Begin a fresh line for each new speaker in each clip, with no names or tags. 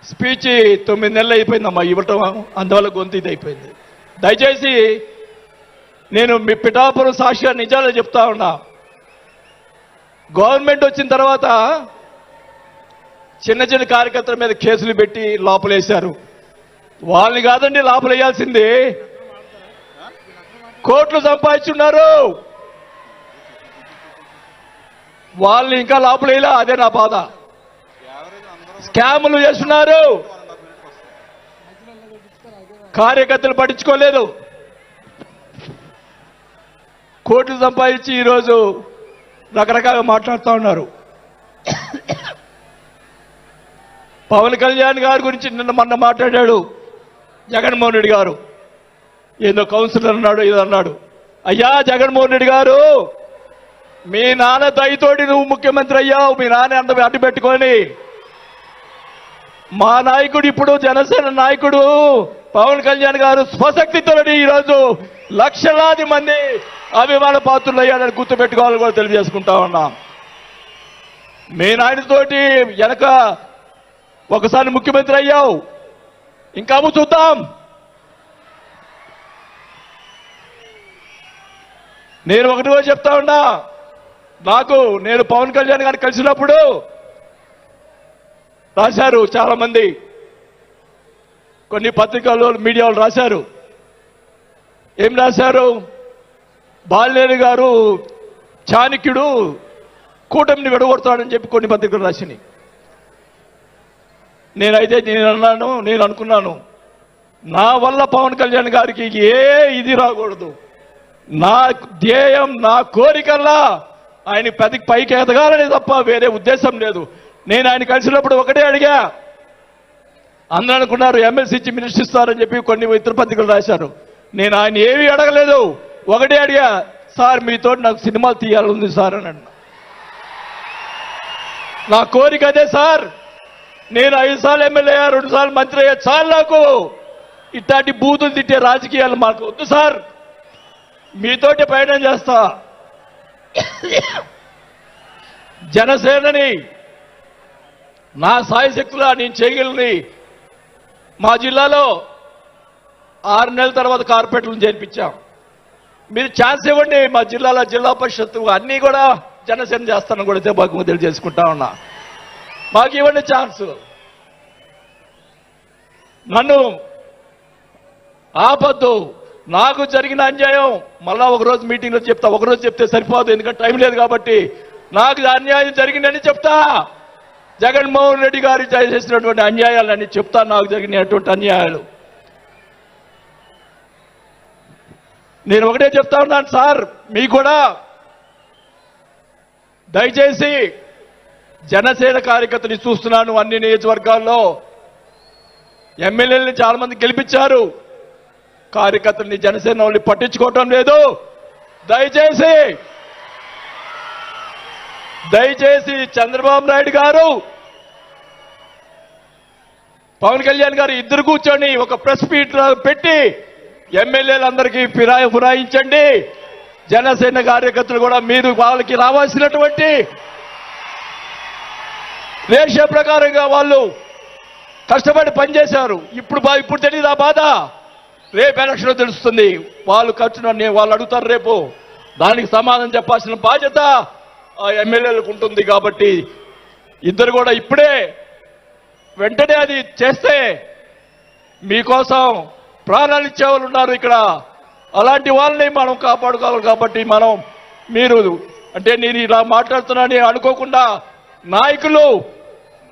Speech 9 నెలలు అయిపోయిందమ్మా ఇవ్వటం, అందువల్ల గొంతు ఇది అయిపోయింది. దయచేసి నేను మీ పిఠాపురం సాక్షిగా నిజాలు చెప్తా ఉన్నా. గవర్నమెంట్ వచ్చిన తర్వాత చిన్న చిన్న కార్యకర్తల మీద కేసులు పెట్టి లోపలేశారు. వాళ్ళని కాదండి లోపలేయాల్సింది, కోట్లు సంపాదించున్నారు. వాళ్ళని ఇంకా లోపలేలా, అదే నా బాధ. స్కాములు చేస్తున్నారు, కార్యకర్తలు పట్టించుకోలేదు. కోట్లు సంపాదించి ఈరోజు రకరకాలుగా మాట్లాడుతూ ఉన్నారు. పవన్ కళ్యాణ్ గారి గురించి మొన్న మాట్లాడాడు జగన్మోహన్ రెడ్డి గారు. ఏదో కౌన్సిలర్ అన్నాడు, ఏదో అన్నాడు. అయ్యా జగన్మోహన్ రెడ్డి గారు, మీ నాన్న దయతోటి నువ్వు ముఖ్యమంత్రి అయ్యావు. మీ నాన్న అంత అడ్డు పెట్టుకొని మా నాయకుడు, ఇప్పుడు జనసేన నాయకుడు పవన్ కళ్యాణ్ గారు స్వశక్తితో ఈరోజు లక్షలాది మంది అభిమాన పాత్రులు అయ్యాడని గుర్తుపెట్టుకోవాలని కూడా తెలియజేసుకుంటా ఉన్నాం. మీ నాయనతోటి వెనక ఒకసారి ముఖ్యమంత్రి అయ్యావు, ఇంకా చూద్దాం. నేను ఒకటి కూడా చెప్తా ఉన్నా, నేను పవన్ కళ్యాణ్ గారిని కలిసినప్పుడు రాశారు చాలా మంది, కొన్ని పత్రికల్లో మీడియా వాళ్ళు రాశారు. ఏం రాశారు? బాలినేని గారు చాణక్యుడు కూటమిని విడగొడతాడని చెప్పి కొన్ని పత్రికలు రాసినాయి. నేను అనుకున్నాను, నా వల్ల పవన్ కళ్యాణ్ గారికి ఏ ఇది రాకూడదు. నా ధ్యేయం, నా కోరికల్లా ఆయన పైకి ఎదగాలని తప్ప వేరే ఉద్దేశం లేదు. నేను ఆయన కలిసినప్పుడు ఒకటే అడిగా, అందరూ అనుకున్నారు ఎమ్మెల్సీ ఇచ్చి మినిస్టర్ ఇస్తారని చెప్పి కొన్ని ఇతర పత్రికలు రాశారు. నేను ఆయన ఏమీ అడగలేదు, ఒకటే అడిగా, సార్ మీతో నాకు సినిమాలు తీయాలని సార్ అని అన్నా. నా కోరిక అదే సార్. నేను 5 సార్లు ఎమ్మెల్యే అయ్యా, 2 సార్లు మంత్రి అయ్యా, చాలు నాకు ఇట్లాంటి బూతులు తిట్టే రాజకీయాలు మాకు వద్దు సార్, మీతోటి ప్రయాణం చేస్తా. జనసేనని నా సాయశక్తులా నేను చేయగలని మా జిల్లాలో 6 నెలల తర్వాత కార్పొరేట్లను చేర్పించాం. మీరు ఛాన్స్ ఇవ్వండి, మా జిల్లాలో జిల్లా పరిషత్తు అన్నీ కూడా జనసేన చేస్తానని కూడా మాకు తెలియజేసుకుంటా ఉన్నా. మాకు ఇవ్వండి ఛాన్స్. నన్ను ఆపద్దు. నాకు జరిగిన అన్యాయం మళ్ళా ఒకరోజు మీటింగ్లో చెప్తా. ఒకరోజు చెప్తే సరిపోదు, ఎందుకంటే టైం లేదు కాబట్టి. నాకు అన్యాయం జరిగిందని చెప్తా. జగన్మోహన్ రెడ్డి గారు చేసినటువంటి అన్యాయాలని చెప్తా, నాకు జరిగినటువంటి అన్యాయాలు. నేను ఒకటే చెప్తా ఉన్నాను సార్, మీకు కూడా దయచేసి జనసేన కార్యకర్తలు చూస్తున్నాను. అన్ని నియోజకవర్గాల్లో ఎమ్మెల్యేలని చాలా మంది గెలిపించారు, కార్యకర్తల్ని జనసేన వాళ్ళని పట్టించుకోవటం లేదు. దయచేసి చంద్రబాబు నాయుడు గారు, పవన్ కళ్యాణ్ గారు ఇద్దరు కూర్చొని ఒక ప్రెస్ మీట్ పెట్టి ఎమ్మెల్యేలందరికీ ఫిరాయించండి. జనసేన కార్యకర్తలు కూడా మీరు వాళ్ళకి రావాల్సినటువంటి రేషియో ప్రకారంగా వాళ్ళు కష్టపడి పనిచేశారు. ఇప్పుడు తెలియదు ఆ బాధ. రేపు ఎలక్షన్ తెలుస్తుంది. వాళ్ళు ఖర్చును వాళ్ళు అడుగుతారు రేపు, దానికి సమాధానం చెప్పాల్సిన బాధ్యత ఆ ఎమ్మెల్యేలకు ఉంటుంది. కాబట్టి ఇద్దరు కూడా ఇప్పుడే వెంటనే అది చేస్తే మీకోసం ప్రాణాలు ఇచ్చేవాళ్ళు ఉన్నారు ఇక్కడ. అలాంటి వాళ్ళని మనం కాపాడుకోవాలి. కాబట్టి మీరు అంటే నేను ఇలా మాట్లాడుతున్నానని అనుకోకుండా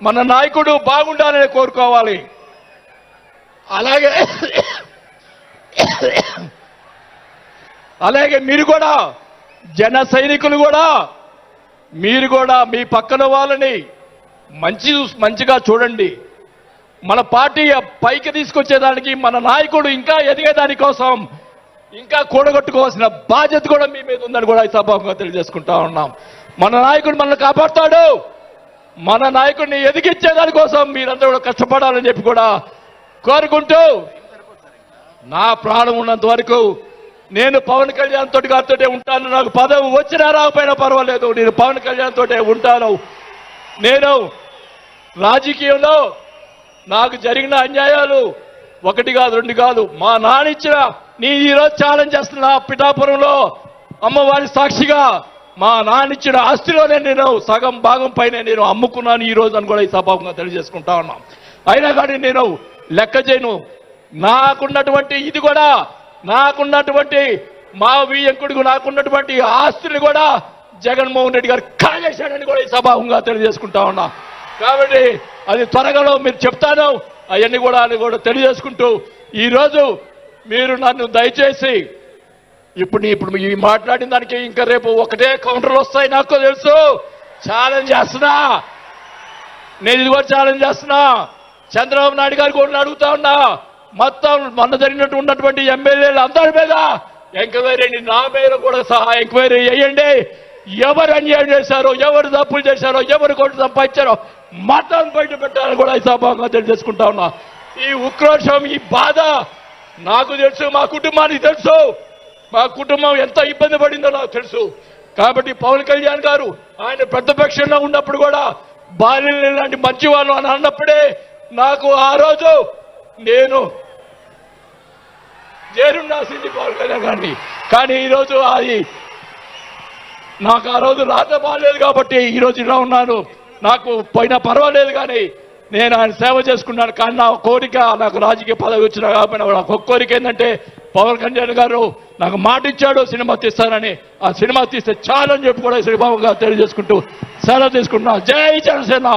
మన నాయకుడు బాగుండాలని కోరుకోవాలి. అలాగే మీరు కూడా జన సైనికులు కూడా మీరు కూడా మీ పక్కన వాళ్ళని మంచిగా చూడండి. మన పార్టీ పైకి తీసుకొచ్చేదానికి, మన నాయకుడు ఇంకా ఎదిగేదాని కోసం ఇంకా కూడగొట్టుకోవాల్సిన బాధ్యత కూడా మీ మీద ఉందని కూడా ఈ సభాముఖంగా తెలియజేసుకుంటా ఉన్నాం. మన నాయకుడు మనల్ని కాపాడుతాడు. మన నాయకుడిని ఎదిగించేదాని కోసం మీరందరూ కూడా కష్టపడాలని చెప్పి కూడా కోరుకుంటూ, నా ప్రాణం ఉన్నంత వరకు నేను పవన్ కళ్యాణ్ తోటి గారితోటే ఉంటాను. నాకు పదవి వచ్చినా రాకపోయినా పర్వాలేదు, నేను పవన్ కళ్యాణ్ తోటే ఉంటాను. నేను రాజకీయంలో నాకు జరిగిన అన్యాయాలు ఒకటి కాదు రెండు కాదు, మా నాన్న ఇచ్చిన నీ ఈరోజు ఛాలెంజ్ చేస్తున్నా పిఠాపురంలో అమ్మవారి సాక్షిగా మా నాన్న ఇచ్చిన ఆస్తిలోనే నేను సగం భాగం పైన నేను అమ్ముకున్నాను ఈ రోజు అని కూడా ఈ సభాముగా తెలియజేసుకుంటా ఉన్నాం. అయినా కానీ నేను లెక్క చేయను. నాకున్నటువంటి ఇది కూడా నాకున్నటువంటి మా వియ్యంకుడికి నాకున్నటువంటి ఆస్తులు కూడా జగన్మోహన్ రెడ్డి గారు కాజేశాడని కూడా ఈ సభాముగా తెలియజేసుకుంటా ఉన్నా. కాబట్టి అది త్వరగా మీరు చెప్తాను అవన్నీ కూడా అని కూడా తెలియజేసుకుంటూ ఈరోజు మీరు నన్ను దయచేసి ఇప్పుడు ఈ మాట్లాడిన దానికి ఇంకా రేపు ఒకటే కౌంటర్లు వస్తాయి నాకు తెలుసు. ఛాలెంజ్ చేస్తున్నా, నేను ఇది కూడా ఛాలెంజ్ చేస్తున్నా. చంద్రబాబు నాయుడు గారు కూడా అడుగుతా ఉన్నా, మొత్తం మొన్న జరిగినట్టు ఉన్నటువంటి ఎమ్మెల్యేలు అందరి మీద ఎంక్వైరీ, నా మీద కూడా సహా ఎంక్వైరీ చేయండి. ఎవరు అన్యాయం చేశారో, ఎవరు తప్పులు చేశారో, ఎవరు కొట్టు సంపాదించారో మొత్తం బయట పెట్టాలని కూడా ఈ సభగా తెలియజేసుకుంటా ఉన్నా. ఈ ఉక్రోషం, ఈ బాధ నాకు తెలుసు, మా కుటుంబానికి తెలుసు. మా కుటుంబం ఎంత ఇబ్బంది పడిందో నాకు తెలుసు. కాబట్టి పవన్ కళ్యాణ్ గారు ఆయన ప్రతిపక్షంలో ఉన్నప్పుడు కూడా బాల్యం లాంటి మంచి వాళ్ళు అని అన్నప్పుడే నాకు ఆ రోజు నేను చేరుండాల్సింది పవన్ కళ్యాణ్ గారిని. కానీ ఈరోజు అది నాకు ఆ రోజు రాత బాగాలేదు కాబట్టి ఈరోజు ఇలా ఉన్నాను. నాకు పోయినా పర్వాలేదు, కానీ నేను ఆయన సేవ చేసుకున్నాను. కానీ నా కోరిక, నాకు రాజకీయ పదవి వచ్చినా కాబట్టి నాకు ఒక కోరిక ఏంటంటే పవన్ కళ్యాణ్ గారు నాకు మాట ఇచ్చాడు సినిమా తీస్తానని. ఆ సినిమా తీస్తే చాలని చెప్పి కూడా శ్రీబాబు గారు తెలియజేసుకుంటూ సెలవు తీసుకుంటున్నా. జై జనసేన.